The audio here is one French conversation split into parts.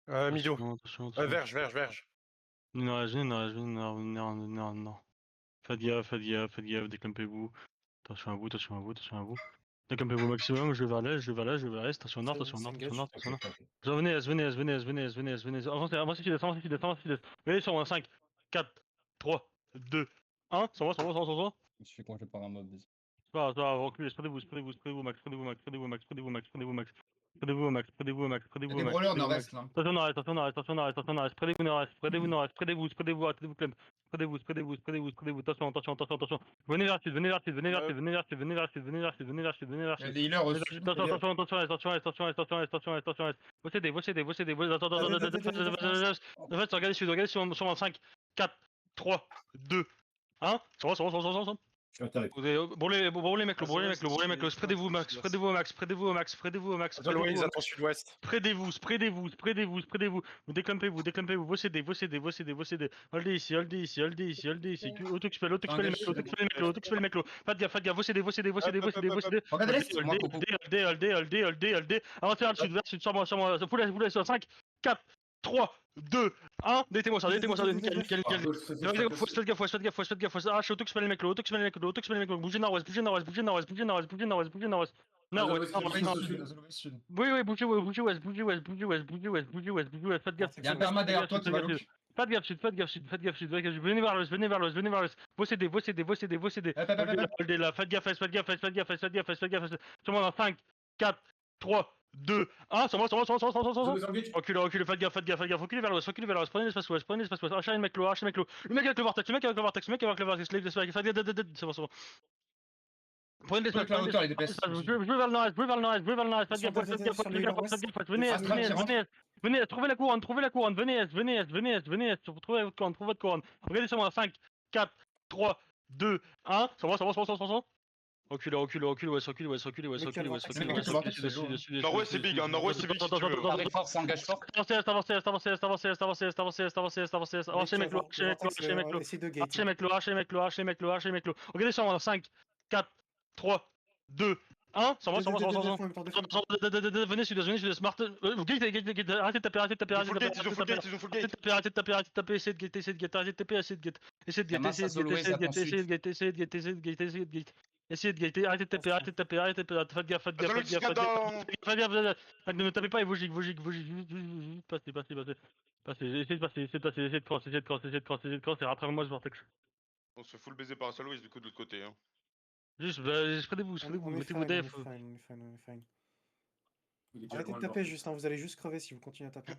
Milieu. Attention. Verge. Non. Faites gaffe, déclampez-vous. Attention à vous. Déclampez-vous au maximum, je vais vers l'est, attention nord. Venez, avancez, sud-est. Venez sur moi, 5, 4, 3, 2, 1, sur moi. Je suis congé par un mob. Ça va, reculez, prenez-vous au max. Prenez-vous au max. Prenez-vous au max. Il y a des brawlers nord-est là. Attention nord-est. Prenez-vous nord-est. Prenez-vous, arrêtez-vous, clem. Prenez-vous. Attention. Venez vers le sud. Il y a des healers au sud. Attention, est. Vos CD. Attends. En fait, regardez sur 5, 4, 3, 2, 1. Sur moi. Je suis à Brûlez, mec, spreadez-vous au max. Attends sud-ouest. Spreadez-vous. Vous déclampez-vous. Vos CD. Holdez ici. Autoxpel les mecs. Faites gaffe. Vos CD. Holdez. Avancez vers le sud. Sur moi. Vous laissez sur 5, 4, 3, 2, 1. Détez-moi ça. Nickel. Faites gaffe. Arrachez autoxpel les mecs. Bougez nord-ouest. Oui, bougez ouest. Faites gaffe. Il y a un perma derrière toi qui va look. Faites gaffe sud. Venez vers l'ouest. Vos CD. Holdez là. Faites gaffe. Sur moi dans 5, 4, 3, 2, 1. Sur moi. Reculez. Faites gaffe. Reculez vers l'ouest. Prenez l'espace ouest. Arrachez le mec là. Le mec avec le vortex. C'est bon. Prenez l'espace. Je vais vers le nord-est. Faites gaffe. Venez, trouvez la couronne. Venez est. Trouvez votre couronne. Regardez sur moi. 5, 4, 3, 2, 1. Sur moi. Reculez, ouest. Nord-ouest c'est big, si tu veux. Arrive fort, ça engage fort. Avancez, mec. Archez, mec. Regardez sur moi. 5, 4, 3, 2, 1. Sur moi. Venez sud-est. Smart. Arrêtez de taper. Ils ont full gate. Essayez de guetter. Essayez de guetter. Essayez de guetter. Arrêtez de taper. Faites gaffe. Ne tapez pas et vous gigue. Passez. Essayez de cross. Et rattrapez-moi ce vortex. On se fait full baiser par un solo du coup de l'autre côté. Juste, spreadez-vous. Mettez-vous def. On est fine. Arrêtez de taper juste, vous allez juste crever si vous continuez à taper.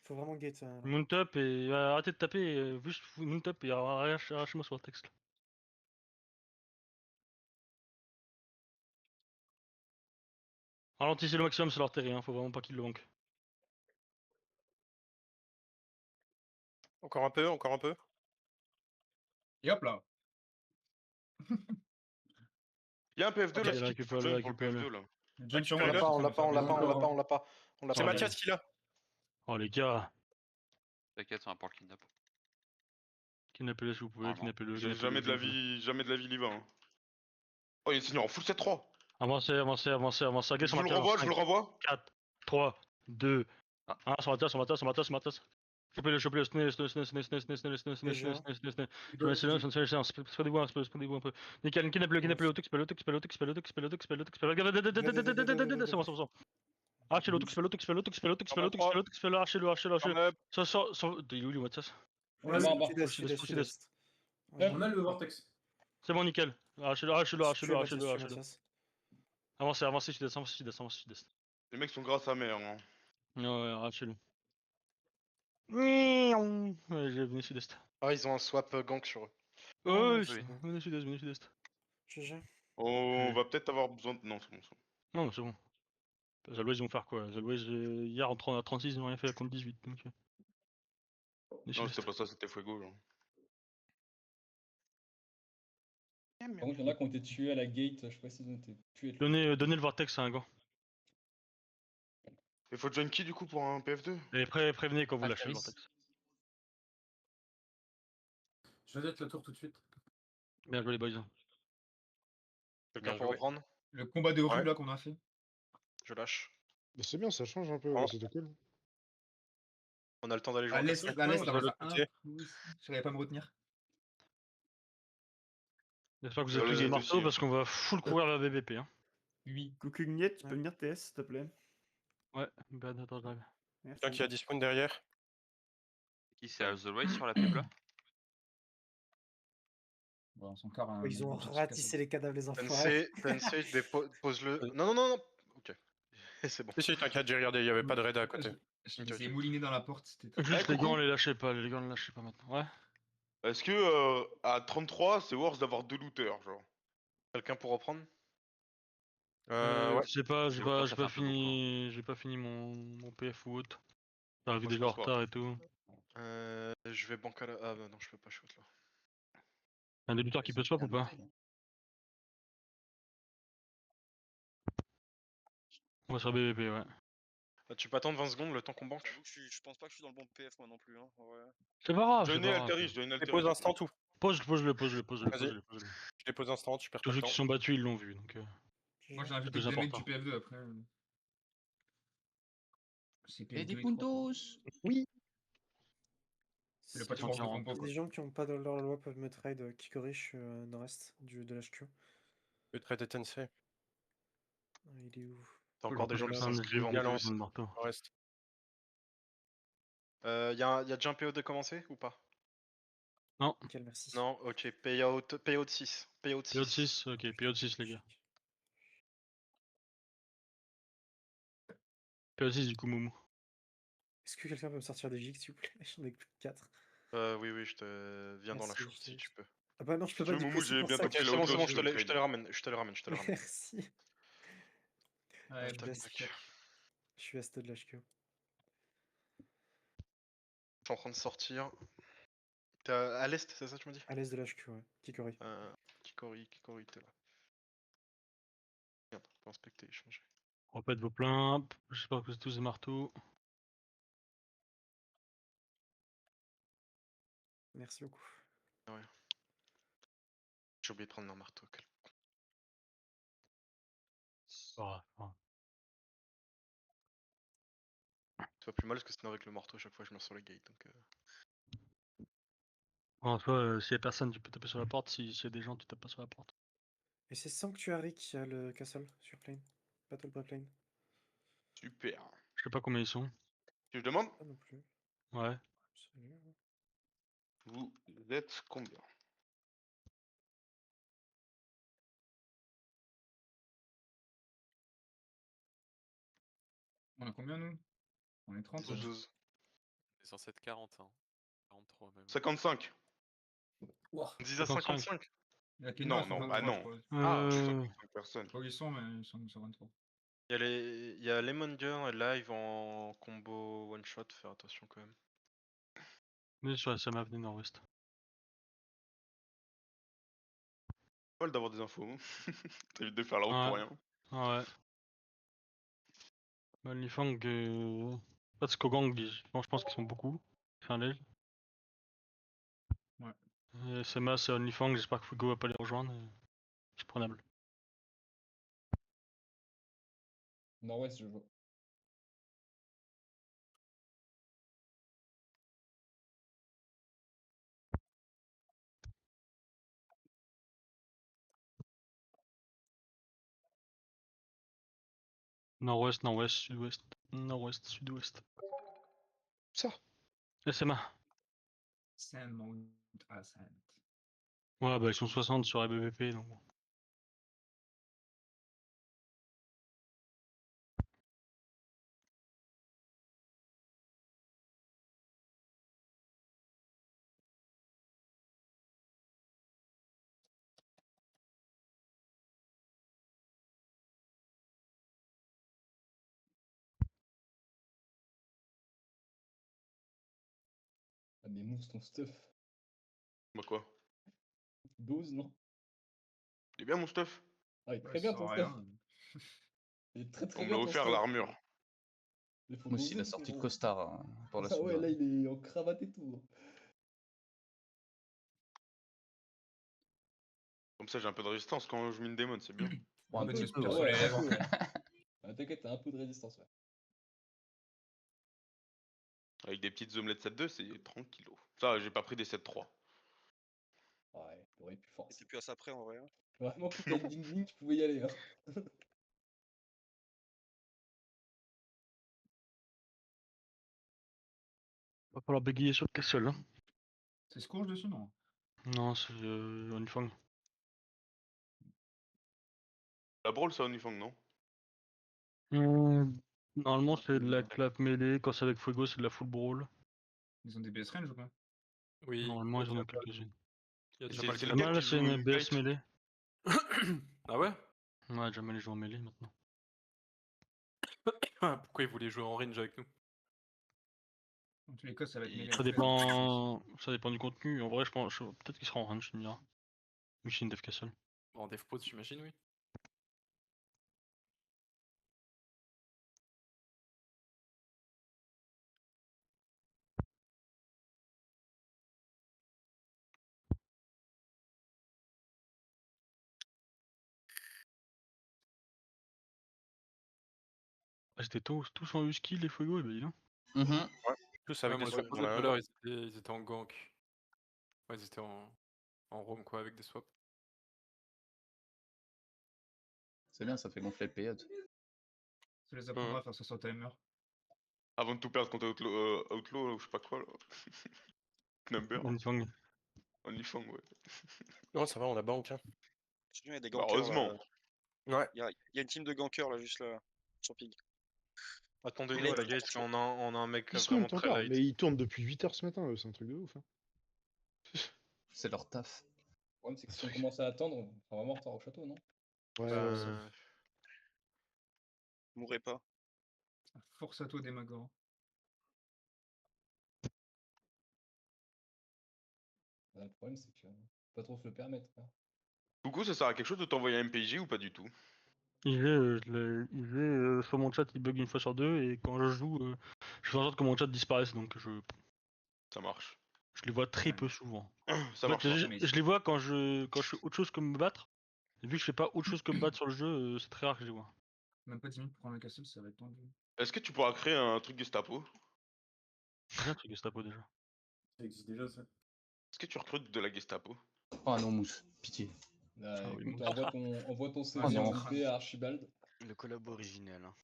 Faut vraiment gate. Mount up et arrêtez de taper. Juste mount up et arrachez-moi ce vortex. Ralentissez le maximum sur leur terrain, faut vraiment pas qu'ils le manquent. Encore un peu. Et hop là. Il y a un PF2 là, récupérez-le. On l'a pas. C'est Mathias qui l'a. Oh les gars. T'inquiète, on va pas le kidnap. Kidnappez-le si vous pouvez, kidnappez-le. Jamais de la vie il y va. Oh, il y a une seigneur en full 7-3. Avancez. Je le renvoie. 4, 3, 2, 1, sur ma tasse. Chopez-le, spreadez-vous un peu. Nickel, kidnappez-le, autoxpel. C'est bon. Arrachez-le, arrachez-le. Il est où, lui, Mathias? Sud-est. On a le vortex. C'est bon, nickel. Arrachez-le. Avancez, sud-est. Les mecs sont grâce à mère. Ouais, arrachez-le. Ouais, venez sud-est. Ah, ils ont un swap gank sur eux. Venez sud-est. GG. On va peut-être avoir besoin de... Non, c'est bon. Non, c'est bon. Zalways, ils vont faire quoi? Zalways, hier, en 36, ils n'ont rien fait contre 18. Donc... Non, c'était pas ça, c'était Fuego. Genre. Par contre, il y en a qui ont été tués à la gate, je sais pas s'ils ont été tués. Donnez le vortex à un gars. Il faut join qui du coup pour un PF2? Et prévenez quand vous lâchez le vortex. Je vais être la tour tout de suite. Bien joué les boys. Quelqu'un pour reprendre? Le combat de rue là qu'on a fait. Je lâche. C'est bien, ça change un peu, c'était cool. On a le temps d'aller jouer À en l'est, castle. à l'est, de là, l'autre un. côté. J'arrive pas à me retenir. J'espère que vous Vers avez le tous des Z marteaux aussi, parce qu'on va full courir vers BBP. Hein. Oui. Coucugnet, tu Ouais. peux venir TS s'il te plaît. Ouais, ben attends, j'arrive. Quelqu'un Merci. qui a 10 points derrière. Qui c'est Alzolway sur la pub là? Bon, on s'en carre un. Ils ont un petit ratissé les cadavres, les enfoirés. Tensei, pose-le. Non, non, non, non. Ok. C'est bon. Si, t'inquiète, j'ai regardé, il y avait pas de raid à côté. Je Ok, les ai ok. moulinés dans la porte, c'était très Juste Ouais, les gants, coucou. les lâchez pas, les gants, les lâchez pas maintenant. Ouais. Est-ce que à 33, c'est worth d'avoir 2 looters, genre? Quelqu'un pour reprendre? Ouais. Je sais pas, Deux looters, ça fait un peu j'ai pas fini mon PF ou autre. J'arrive Moi, je déjà en pense pas. retard et tout. Je vais banque à la... Ah bah non, je peux pas shoot là. Un des lutteurs qui peut swap ou pas? On va sur BBP, ouais. Ah, tu peux attendre 20 secondes le temps qu'on banque? J'avoue que je pense pas que je suis dans le bon PF moi non plus. Hein. Ouais. C'est pas grave, c'est Donnez pas grave. Alteri, je donne une Alteri. Dépose instant tout. Pose-le. Vas-y. Je dépose instant, tu perds pas Tous le ceux temps. qui sont battus, ils l'ont vu, donc... Moi j'ai invité plus des mecs important. du PF2 après. C'est Et des PF2 puntos. Oui. Si Le patch Attends, je le comprends pas. des gens qui ont pas dans leur loi peuvent me trade Kikorish nord-est de l'HQ. Le trade de Tensei. Il est où? T'as encore des gens qui Là, s'inscrivent en Galance. plus. marteau. Reste. Y'a déjà un PO de commencé ou pas? Nickel, merci. Non, ok. Payout 6. Payout 6. PO de 6, ok, PO de 6 les gars. PO de 6 du coup Moumou. Est-ce que quelqu'un peut me sortir des gigs, s'il vous plaît? J'en ai plus que 4. Oui, je te viens dans la Merci, chose si tu peux. Ah bah non, je peux Si pas tu veux, du coup, Moumou, c'est j'ai pour bientôt ça pris que la je haute suis dose, je te trade. les ramène, je te les ramène. Merci. Ouais, Je tac, laisse tac. faire. Je suis est de l'HQ. Je suis en train de sortir. T'es à l'est, c'est ça que tu m'as dit? À l'aise de l'HQ, ouais. Kikori. Kikori, t'es là. Merde, pas inspecter, échanger. Repète vos plaintes, j'espère que vous êtes tous des marteaux. Merci beaucoup. J'ai oublié de prendre un marteau. Quel... C'est pas plus mal parce que sinon avec le marteau, à chaque fois je meurs sur la gate. Donc, En soi, s'il y a personne, tu peux taper sur la porte, s'il y a des gens, tu tapes pas sur la porte. Et c'est Sanctuary qui a le castle sur plane. Battle by plane. super. Je sais pas combien ils sont. Tu demandes? Pas non plus. Ouais. Salut. Vous êtes combien? On a combien nous? On est 30. 12. C'est censé être 40, hein. 43 même. 55. Ouah. 10 à 55. Il y a Non, non, bah non. Ah, 55 personnes. Pas où ils sont, mais ils sont sur 23. Il y a Lemon Gun et live en combo one shot, faire attention quand même. Mais sur la Sam Avenue Nord-Ouest. Pas d'avoir des infos. T'évites de faire la route pour rien. Ouais. Bah, Lifang, pas de Skogang, je pense qu'ils sont beaucoup. Enfin, les. Ouais. Et Semas et OnlyFang, j'espère que Fugo va pas les rejoindre. C'est prenable. Nord-ouest, je vois. Nord-ouest, nord-ouest, sud-ouest. Nord-ouest, sud-ouest. Ça. SMA. Sandmount Ascent. Ouais, bah ils sont 60 sur ABVP donc bon. Ah, mais mousse ton stuff. Bah quoi? 12, non? Il est bien mon stuff. Ah, il est très bien ton stuff. Il est très On me bien l'a ton offert stuff. l'armure. Il faut Moi aussi, il a bosser, sorti frérot. costard hein, pour la Ah ouais, suite. là, il est en cravate et tout. Comme ça j'ai un peu de résistance quand je mine démon, c'est bien. Bon, un peu petit de peu, spire ouais. sur les lèvres. Ah, t'inquiète, t'as un peu de résistance, ouais. Avec des petites omelettes 7-2, c'est tranquillo. Ça, j'ai pas pris des 7-3. Ouais, t'aurais pu Et forcer. c'est plus à ça près en vrai. Hein. Vraiment, plus t'as le ding-ding, tu pouvais y aller. Hein. Va falloir bégayer sur le castle. Hein. C'est Scourge dessus, non? Non, c'est Onifang. La brawl, ça, Onifang, non? Normalement, c'est de la clap mêlée. Quand c'est avec Fuego, c'est de la full brawl. Ils ont des BS range ou pas? Oui. Normalement, ils en ont quelques-unes. Il y a Et déjà c'est pas le c'est La lequel mal, qui c'est joue une BS Kite? mêlée. Ah ouais? Ouais, jamais les jouer en mêlée maintenant. Pourquoi ils voulaient jouer en range avec nous? En tous les cas, ça va être mêlé. Ça dépend du contenu. En vrai, je pense, peut-être qu'il sera en range, tu me diras. Vu que c'est une dev castle. En dev pause, j'imagine, oui. Ah, c'était tous en husky, les Fuego, et bah dis donc. Tous Ouais, avec moi des je swaps posais dans tout la à main. l'heure, ils étaient en gank. Ouais, ils étaient en roam quoi, avec des swaps. C'est bien, ça fait gonfler le payout. Ça les apprendra à faire ça sur timer. Avant de tout perdre contre Outlaw, là, ou je sais pas quoi, là. Number. Onifang. Onifang, ouais. Non, ça va, on a bank. Hein. Sinon, il y a des Bah, gankers heureusement. là. Ouais. Il y a une team de gankers là, juste là. Sur Pig. Attendez-nous à la gate si on a un mec vraiment Dismount très encore, light. mais ils tournent depuis 8h ce matin, eux, c'est un truc de ouf. Hein. C'est leur taf. Le problème, c'est que si on commence à attendre, on sera vraiment en retard au château, non? Ouais, Bah, Mourrez pas. Force à toi, Démagor. Le problème, c'est que faut pas trop se le permettre. Hein. Coucou, ça sert à quelque chose de t'envoyer un MPJ ou pas du tout? Sur mon chat, il bug une fois sur deux, et quand je joue, je fais en sorte que mon chat disparaisse, donc je Ça marche. les vois très Ouais. peu souvent. Ça En marche. fait, mais- je les vois quand je fais autre chose que me battre. Et vu que je fais pas autre chose que me battre sur le jeu, c'est très rare que je les vois. Même pas 10 minutes pour prendre le castle, ça va être tendu. Est-ce que tu pourras créer un truc Gestapo? C'est un truc Gestapo déjà. Ça existe déjà, ça. Est-ce que tu recrutes de la Gestapo? Oh non, mousse, pitié. Ah oui, Écoute, moi. envoie ton CV Ah, en non. MP à Archibald. Le collab originel. Hein.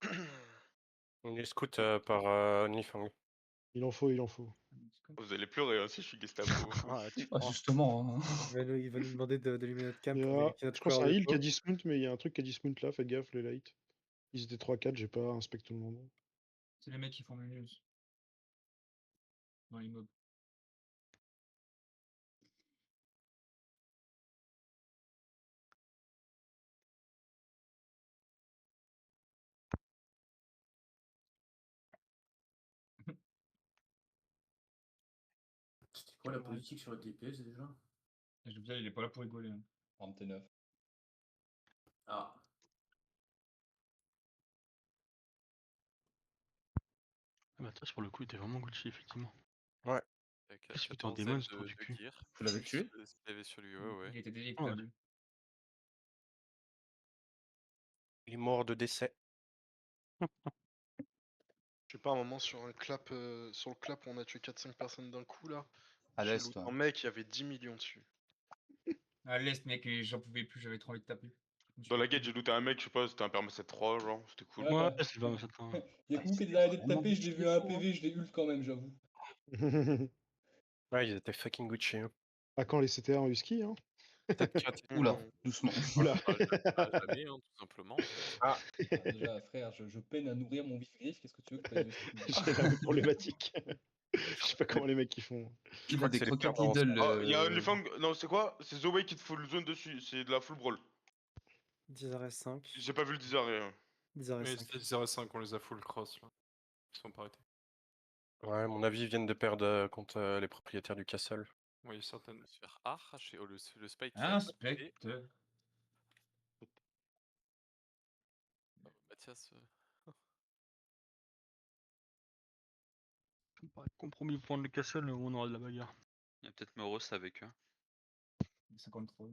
On est scout par Onifang. il en faut, il en faut. Vous allez pleurer hein, si je suis Gestapo. Ah, tu Ah, crois. justement. Hein. Il va nous demander d'allumer notre cam Ah, pour vérifier notre je couleur crois de que c'est un heal peau. qui a dismount, mais il y a un truc qui a dismount là, faites gaffe, les lights. Ils étaient 3-4, j'ai pas inspecté tout le monde. C'est les mecs qui font le news. Dans l'immeuble. C'était quoi la politique sur le DPS déjà? Et je veux dire, il est pas là pour rigoler. Hein. 49. Ah. Ah bah, pour le coup, il était vraiment Gucci, effectivement. Ouais. Avec Qu'est-ce que putain, 14 Demon, M ce trou du de cul. gear. Vous l'avez tué? Il avait sur lui, ouais. Il était Ouais. délictable. Il est mort de décès. Je sais pas, un moment sur un clap, sur le clap, on a tué 4-5 personnes d'un coup là. À J'ai l'est, looté ouais. un mec, il y avait 10 millions dessus. À l'est, mec, j'en pouvais plus, j'avais trop envie de taper. Dans la gate, j'ai looté un mec, je sais pas, c'était un permis 7-3, genre, c'était cool. Ouais, c'est pas ça. Il y a que vous qui êtes arrêté de taper, je l'ai vu à un PV, je l'ai ult quand même, j'avoue. Ouais, ils étaient fucking Gucci. Hein. À quand les CTA en husky, hein? Oula, doucement. Oula. Jamais, hein, tout simplement. Ah. Déjà, frère, je peine à nourrir mon vif-griffe, qu'est-ce que tu veux que je paye J'ai la même problématique. Je sais pas comment les mecs ils font. Il a des croquettes Oh, Lidl. il y a OnlyFans, non, c'est quoi? C'est The Way qui te full zone dessus, c'est de la full brawl. 10h05. J'ai pas vu le 10 arrêt. Hein. 10h05. Mais c'était 10h05, on les a full cross là. Ils sont pas arrêtés. Ouais, à mon avis, ils viennent de perdre contre les propriétaires du castle. Oui, certainement. Se faire arracher. Oh, le spike. qui Ah, a spectre. tapé. Oh, Mathias. Ça me paraît compromis pour prendre le castle, on aura de la bagarre. Il y a peut-être Meuros avec eux. 53.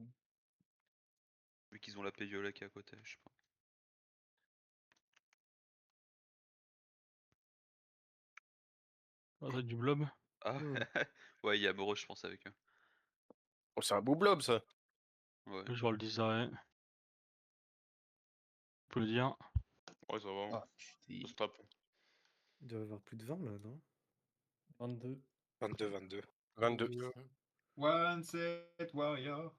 Vu qu'ils ont la paix violet qui est à côté, je sais pas. Ah, ça du blob. Ah, ouais, il y a Moreau, je pense, avec eux. Oh, c'est un beau blob ça. Ouais. Je vois le 10 d'arrêt. On peut le dire. Ouais, ça va. Ah, Ça putain. se tape. Il doit y avoir plus de 20 là, non? 22. 22. 22. One set warrior.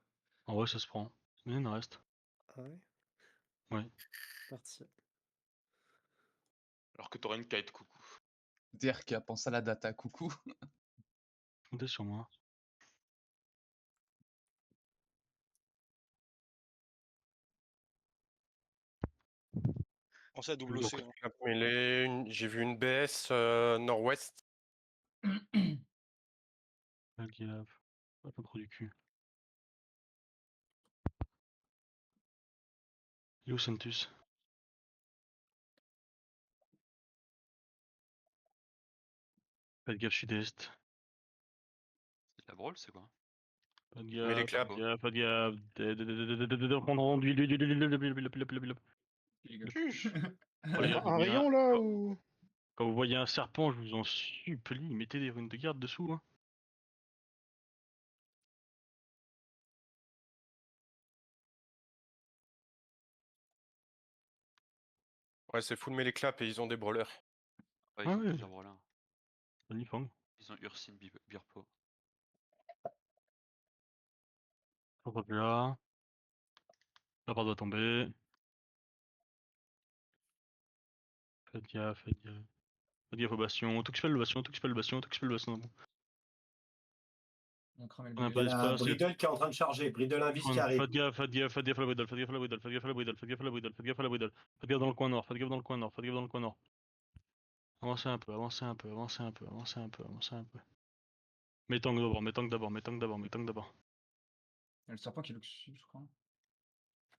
En vrai, ça se prend. Mais il en reste. Ah ouais? Ouais. Parti. Alors que t'aurais une kite, coucou. DRK, pense à la data, coucou. Comptez sur moi. Pensez à double Donc, C. Hein. la mêlée, j'ai vu une BS nord-ouest. Pas gaffe. Pas trop du cul. Il est où Sentus? Faites gaffe sud-est. C'est de la brawl, c'est quoi? Pas de Mais les gaffe, claps. pas de gaffe, pas de gaffe. Prendre d'huile. Tchuch. Oh, les gars, Un rayon là ou? quand vous voyez un serpent, je vous en supplie, mettez des runes de garde dessous. Hein. Ouais, c'est full mêlée clap et ils ont des brawlers. Ouais, ils Ah ont ouais. plusieurs brawlers. Magnifique. Ils ont Ursine, Birpo. Je crois que là. La barre doit tomber. Faites gaffe, faites gaffe. Faites gaffe au bastion. Tout le bastion. On crame le On a Il pas y a d'espace. Bridle qui est en train de charger. Bridle invis qui arrive. Faites gaffe à la Bridle, faites gaffe à la Bridle, faites gaffe à la Bridle, faites gaffe à la Bridle, faites gaffe à la Bridle. Faites gaffe dans le coin nord, faites gaffe dans le coin nord. Avancez un peu. Mets tank d'abord. Il y a le serpent qui look dessus, je crois.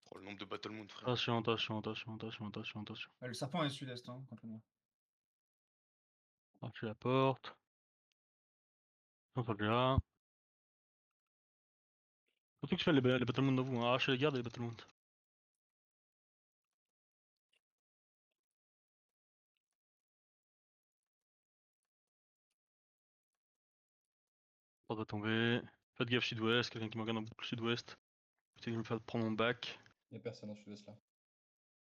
Oh, le nombre de Battle Moon, frère. Attention. Le serpent est sud-est, hein, contre moi. Archez la porte. On va là. Surtout que je fais les Battle Moon dans vous, hein. Arrachez les gardes et les Battle Moon. Porte va tomber. Faites gaffe sud-ouest, quelqu'un qui me regarde en boucle sud-ouest. Peut-être que je me fais prendre mon back. Y'a personne en sud-est là.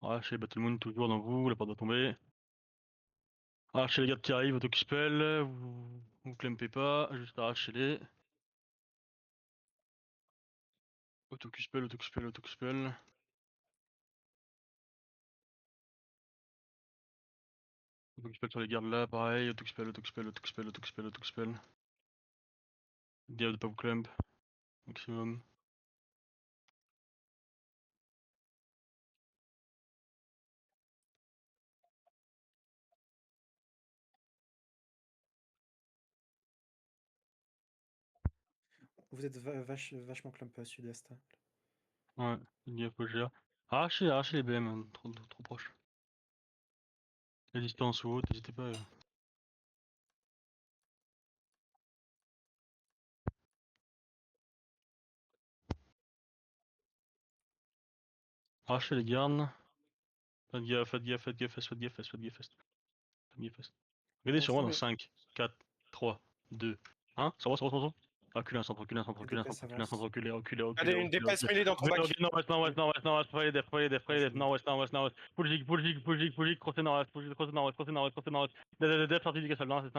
Arrachez les Battle Moon toujours dans vous, la porte va tomber. Arrachez les gardes qui arrivent, auto-spell, vous clampez pas, juste arrachez-les. Auto-spell. Auto-spell sur les gardes là, pareil, auto-spell. Gaffe de pas vous clamp, maximum. Vous êtes vachement clump à sud-est. Hein. Ouais, gaffe au GA. Arrachez les BM, hein, trop proche. La distance ou autre, n'hésitez pas. Arrachez les gardes. Faites gaffe. Regardez sur moi dans 5, 4, 3, 2, 1. Ça va. Reculez un centre, reculez. Allez, une dépasse mêlée dans ton bac. Nord-ouest, prenez les def, nord-ouest. Pull jig, crossez nord-ouest. Def, sortie du castle, nord-ouest.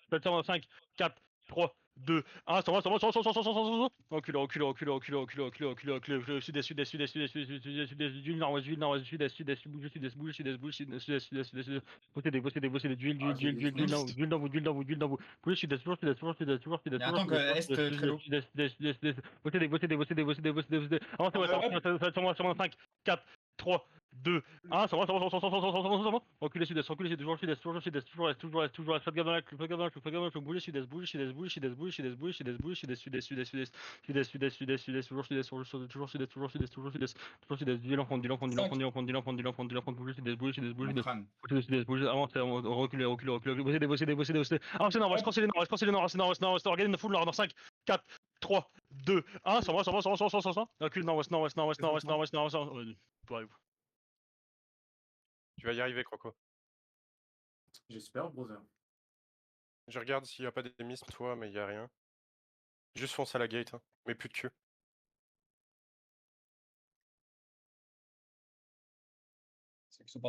Faites ça en 5, 4, 3, 2, 1, ça va. Reculez, sud-est, du nord-ouest, sud-est, bougez, sud-est, bossez des d'huile dans vous. Bougez sud-est, toujours sud-est. Il y a un tank est très low. Bossez des. Avancez, sur moi, 5, 4, 3, 2, 1, ça va. Reculez sud-est, toujours sud-est, faites gaffe dans la clou, bougez sud-est, sud-est, toujours sud-est, du l'enfant, bougez sud-est, On crame. avancez, reculez, bossez des, avancez nord-ouest, crossez les nord-ouest, regardez une foule nord, dans 5, 4, 3, 2, 1, ça va, recule nord-ouest, pareil. Tu vas y arriver, Croco. J'espère, brother. Je regarde s'il y a pas d'émisme, toi, mais il y a rien. Juste fonce à la gate, hein. Mais plus de queue. Ceux qui sont partis